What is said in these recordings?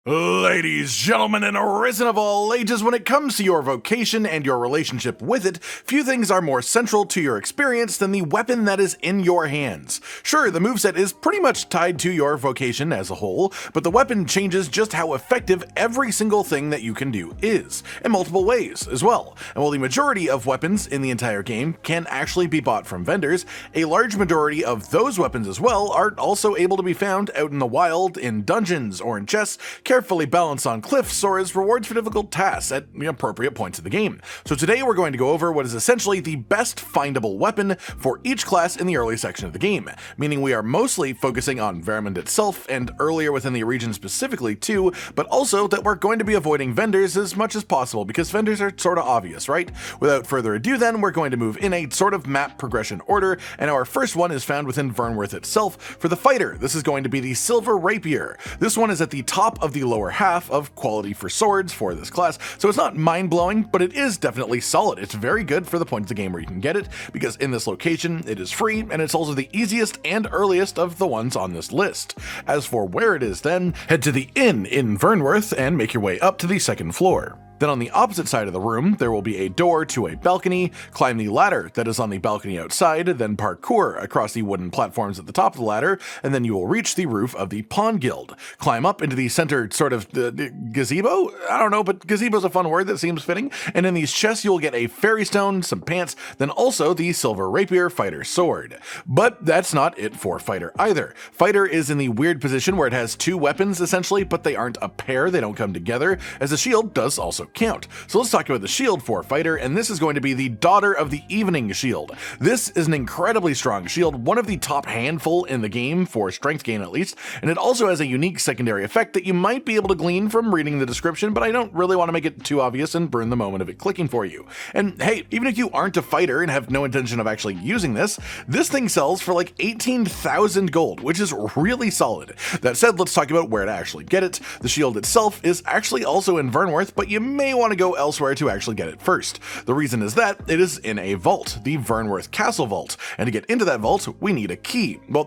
Ladies, gentlemen, and arisen of all ages, when it comes to your vocation and your relationship with it, few things are more central to your experience than the weapon that is in your hands. Sure, the moveset is pretty much tied to your vocation as a whole, but the weapon changes just how effective every single thing that you can do is, in multiple ways as well. And while the majority of weapons in the entire game can actually be bought from vendors, a large majority of those weapons as well are also able to be found out in the wild, in dungeons, or in chests, carefully balanced on cliffs, or as rewards for difficult tasks at the appropriate points of the game. So today we're going to go over what is essentially the best findable weapon for each class in the early section of the game, meaning we are mostly focusing on Vermund itself and earlier within the region specifically too, but also that we're going to be avoiding vendors as much as possible because vendors are sort of obvious, right? Without further ado then, we're going to move in a sort of map progression order, and our first one is found within Vernworth itself. For the fighter, this is going to be the silver rapier. This one is at the top of the lower half of quality for swords for this class, so it's not mind-blowing, but it is definitely solid. It's very good for the point of the game where you can get it, because in this location it is free, and it's also the easiest and earliest of the ones on this list. As for where it is then, head to the inn in Vernworth and make your way up to the second floor. Then on the opposite side of the room, there will be a door to a balcony, climb the ladder that is on the balcony outside, then parkour across the wooden platforms at the top of the ladder, and then you will reach the roof of the Pawn Guild. Climb up into the center sort of gazebo? I don't know, but gazebo's a fun word that seems fitting. And in these chests, you'll get a fairy stone, some pants, then also the silver rapier fighter sword. But that's not it for fighter either. Fighter is in the weird position where it has two weapons essentially, but they aren't a pair, they don't come together, as the shield does also count. So let's talk about the shield for fighter, and this is going to be the Daughter of the Evening shield. This is an incredibly strong shield, one of the top handful in the game for strength gain at least, and it also has a unique secondary effect that you might be able to glean from reading the description, but I don't really want to make it too obvious and burn the moment of it clicking for you. And hey, even if you aren't a fighter and have no intention of actually using this thing sells for like 18,000 gold, which is really solid. That said, let's talk about where to actually get it. The shield itself is actually also in Vernworth, but you may want to go elsewhere to actually get it first. The reason is that it is in a vault, the Vernworth Castle Vault, and to get into that vault, we need a key. Well,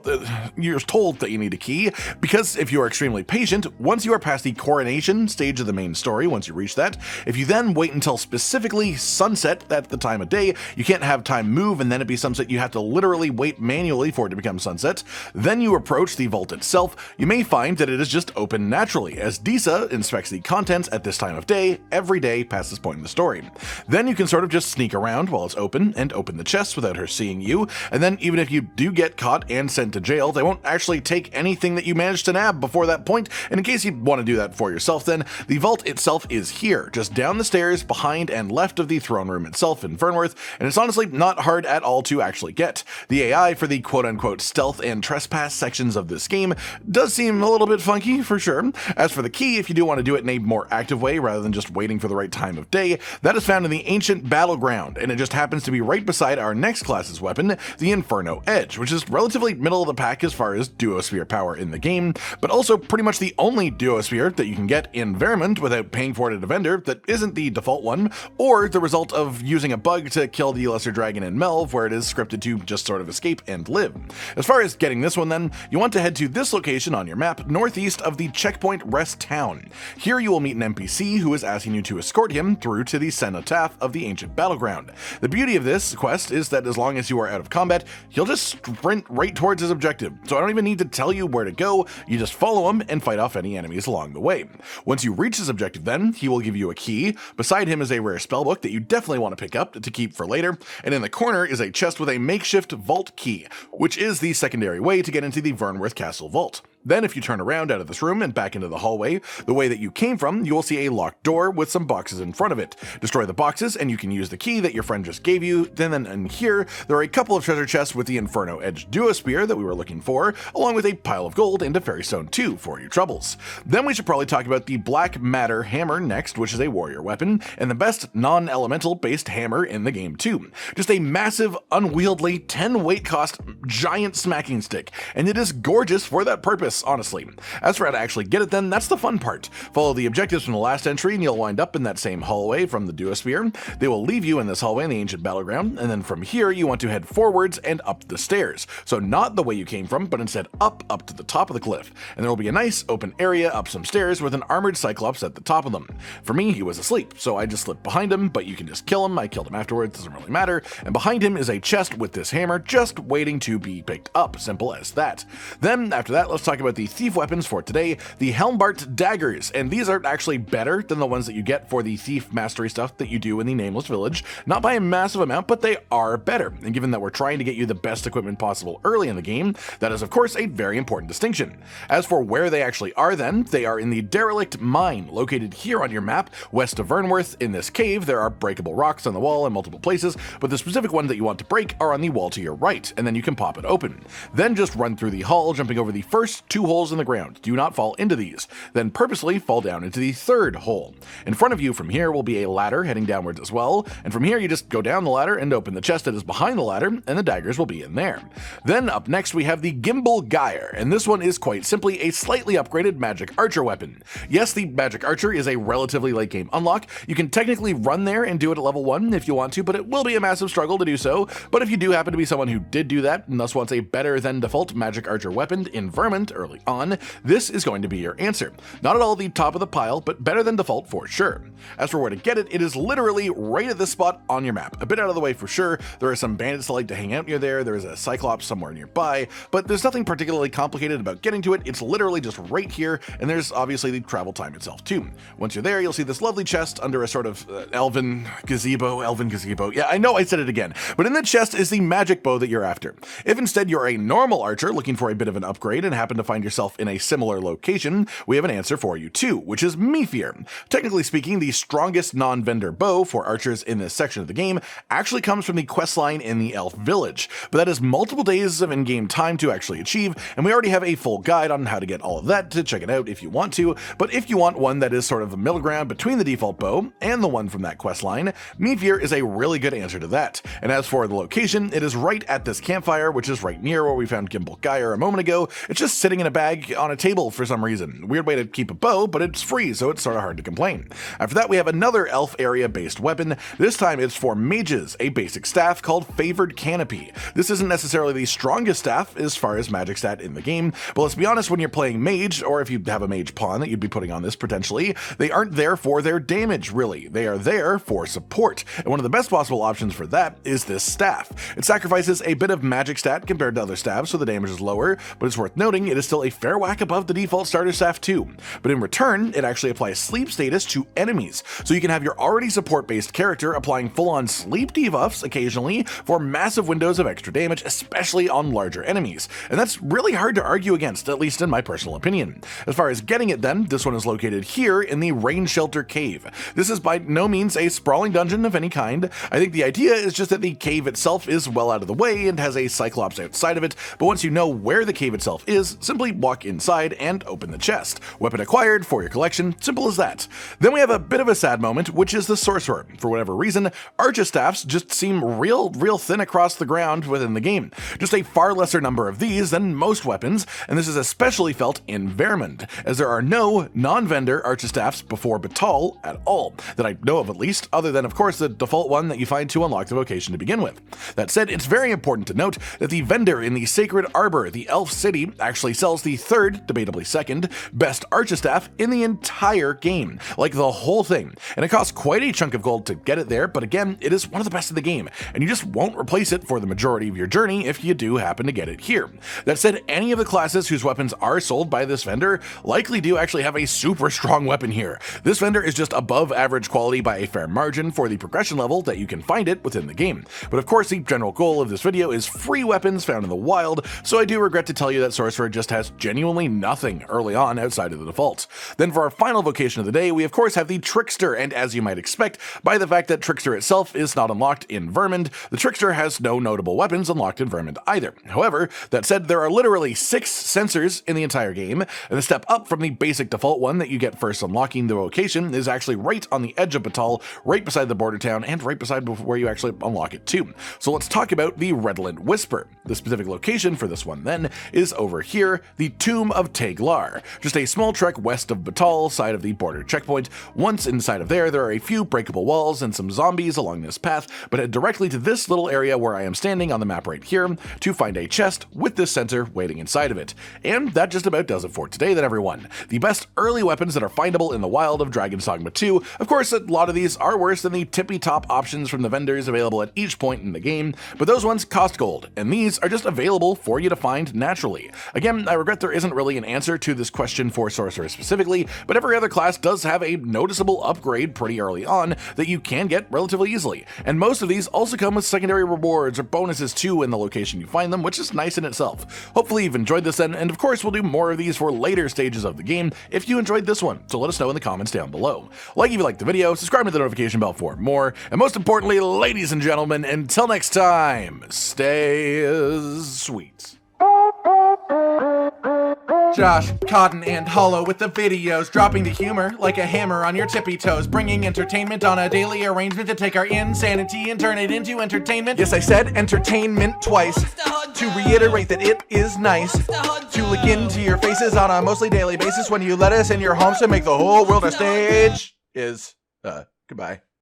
you're told that you need a key, because if you are extremely patient, once you are past the coronation stage of the main story, once you reach that, if you then wait until specifically sunset at the time of day, you can't have time move and then it be sunset, you have to literally wait manually for it to become sunset, then you approach the vault itself, you may find that it is just open naturally, as Disa inspects the contents at this time of day, every day past this point in the story. Then you can sort of just sneak around while it's open and open the chest without her seeing you, and then even if you do get caught and sent to jail, they won't actually take anything that you managed to nab before that point, and in case you want to do that for yourself then, the vault itself is here, just down the stairs behind and left of the throne room itself in Vernworth, and it's honestly not hard at all to actually get. The AI for the quote-unquote stealth and trespass sections of this game does seem a little bit funky for sure. As for the key, if you do want to do it in a more active way rather than just waiting for the right time of day, that is found in the ancient battleground, and it just happens to be right beside our next class's weapon, the Infernal Edge, which is relatively middle of the pack as far as duo-spear power in the game, but also pretty much the only duo-spear that you can get in Vermund without paying for it at a vendor that isn't the default one, or the result of using a bug to kill the lesser dragon in Melve, where it is scripted to just sort of escape and live. As far as getting this one then, you want to head to this location on your map, northeast of the Checkpoint Rest Town. Here you will meet an NPC who is asking you to escort him through to the cenotaph of the ancient battleground. The beauty of this quest is that as long as you are out of combat, he'll just sprint right towards his objective, so I don't even need to tell you where to go, you just follow him and fight off any enemies along the way. Once you reach his objective then, he will give you a key. Beside him is a rare spellbook that you definitely want to pick up to keep for later, and in the corner is a chest with a makeshift vault key, which is the secondary way to get into the Vernworth Castle Vault. Then if you turn around out of this room and back into the hallway, the way that you came from, you will see a locked door with some boxes in front of it. Destroy the boxes and you can use the key that your friend just gave you. Then in here, there are a couple of treasure chests with the Inferno Edge Duo Spear that we were looking for, along with a pile of gold and a Fairy Stone 2 for your troubles. Then we should probably talk about the Black Matter Hammer next, which is a warrior weapon, and the best non-elemental based hammer in the game too. Just a massive, unwieldy, 10 weight cost giant smacking stick, and it is gorgeous for that purpose. glorious, honestly. As for how to actually get it then, that's the fun part. Follow the objectives from the last entry and you'll wind up in that same hallway from the duosphere. They will leave you in this hallway in the ancient battleground, and then from here you want to head forwards and up the stairs. So not the way you came from, but instead up to the top of the cliff. And there will be a nice open area up some stairs with an armored cyclops at the top of them. For me, he was asleep, so I just slipped behind him, but you can just kill him. I killed him afterwards, doesn't really matter. And behind him is a chest with this hammer just waiting to be picked up. Simple as that. Then after that, let's talk about the thief weapons for today, the helmbarte daggers. And these are actually better than the ones that you get for the thief mastery stuff that you do in the Nameless Village. Not by a massive amount, but they are better. And given that we're trying to get you the best equipment possible early in the game, that is of course a very important distinction. As for where they actually are then, they are in the derelict mine, located here on your map, west of Vernworth. In this cave, there are breakable rocks on the wall in multiple places, but the specific one that you want to break are on the wall to your right, and then you can pop it open. Then just run through the hall, jumping over the first 2 holes in the ground. Do not fall into these. Then purposely fall down into the 3rd hole. In front of you from here will be a ladder heading downwards as well, and from here you just go down the ladder and open the chest that is behind the ladder, and the daggers will be in there. Then up next we have the gimble gyre, and this one is quite simply a slightly upgraded magic archer weapon. Yes, the magic archer is a relatively late game unlock. You can technically run there and do it at level 1 if you want to, but it will be a massive struggle to do so. But if you do happen to be someone who did do that and thus wants a better than default magic archer weapon in Vermont early on, this is going to be your answer. Not at all the top of the pile, but better than default for sure. As for where to get it, it is literally right at this spot on your map. A bit out of the way for sure. There are some bandits that like to hang out near there. There's a cyclops somewhere nearby, but there's nothing particularly complicated about getting to it. It's literally just right here, and there's obviously the travel time itself too. Once you're there, you'll see this lovely chest under a sort of elven gazebo. Yeah, I know I said it again, but in the chest is the magic bow that you're after. If instead you're a normal archer looking for a bit of an upgrade and happen to find yourself in a similar location, we have an answer for you too, which is myfyr. Technically speaking, the strongest non-vendor bow for archers in this section of the game actually comes from the questline in the elf village, but that is multiple days of in-game time to actually achieve, and we already have a full guide on how to get all of that to check it out if you want to. But if you want one that is sort of a middle ground between the default bow and the one from that questline, myfyr is a really good answer to that. And as for the location, it is right at this campfire, which is right near where we found gimble gyre a moment ago. It's just sitting in a bag on a table for some reason. Weird way to keep a bow, but it's free, so it's sort of hard to complain. After that, we have another elf area based weapon. This time it's for mages, a basic staff called favoured canopy. This isn't necessarily the strongest staff as far as magic stat in the game, but let's be honest, when you're playing mage, or if you have a mage pawn that you'd be putting on this potentially, they aren't there for their damage really. They are there for support, and one of the best possible options for that is this staff. It sacrifices a bit of magic stat compared to other staffs, so the damage is lower, but it's worth noting it is still a fair whack above the default starter staff too. But in return, it actually applies sleep status to enemies, so you can have your already support-based character applying full-on sleep debuffs occasionally for massive windows of extra damage, especially on larger enemies. And that's really hard to argue against, at least in my personal opinion. As far as getting it then, this one is located here in the Rain Shelter Cave. This is by no means a sprawling dungeon of any kind. I think the idea is just that the cave itself is well out of the way and has a cyclops outside of it, but once you know where the cave itself is, simply walk inside and open the chest. Weapon acquired for your collection, simple as that. Then we have a bit of a sad moment, which is the sorcerer. For whatever reason, archistaffs just seem real thin across the ground within the game. Just a far lesser number of these than most weapons, and this is especially felt in Vermund, as there are no non-vendor archistaffs before Batal at all, that I know of at least, other than of course the default one that you find to unlock the vocation to begin with. That said, it's very important to note that the vendor in the Sacred Arbor, the Elf City, actually sells the 3rd, debatably 2nd, best archistaff in the entire game, like the whole thing, and it costs quite a chunk of gold to get it there, but again, it is one of the best in the game, and you just won't replace it for the majority of your journey if you do happen to get it here. That said, any of the classes whose weapons are sold by this vendor likely do actually have a super strong weapon here. This vendor is just above average quality by a fair margin for the progression level that you can find it within the game. But of course, the general goal of this video is free weapons found in the wild, so I do regret to tell you that Sorcerer just has genuinely nothing early on outside of the default. Then for our final vocation of the day, we of course have the Trickster, and as you might expect, by the fact that Trickster itself is not unlocked in Vermund, the Trickster has no notable weapons unlocked in Vermund either. However, that said, there are literally 6 sensors in the entire game, and the step up from the basic default one that you get first unlocking the Vocation is actually right on the edge of Batal, right beside the border town, and right beside where you actually unlock it too. So let's talk about the Redolent Whisper. The specific location for this one then is over here, the Tomb of Teglar, just a small trek west of Batal, side of the border checkpoint. Once inside of there are a few breakable walls and some zombies along this path, but head directly to this little area where I am standing on the map right here to find a chest with this sensor waiting inside of it. And that just about does it for today then, everyone. The best early weapons that are findable in the wild of Dragons Dogma 2. Of course, a lot of these are worse than the tippy top options from the vendors available at each point in the game, but those ones cost gold, and these are just available for you to find naturally. Again, I regret there isn't really an answer to this question for sorcerer specifically, but every other class does have a noticeable upgrade pretty early on that you can get relatively easily, and most of these also come with secondary rewards or bonuses too in the location you find them, which is nice in itself. Hopefully you've enjoyed this then, and of course we'll do more of these for later stages of the game if you enjoyed this one, so let us know in the comments down below. Like if you liked the video, subscribe to the notification bell for more, and most importantly, ladies and gentlemen, until next time, stay sweet. Josh, Cotton, and Hollow with the videos, dropping the humor like a hammer on your tippy toes, bringing entertainment on a daily arrangement to take our insanity and turn it into entertainment. Yes, I said entertainment twice, to reiterate that it is nice to look into your faces on a mostly daily basis when you let us in your homes to make the whole world a stage. Goodbye.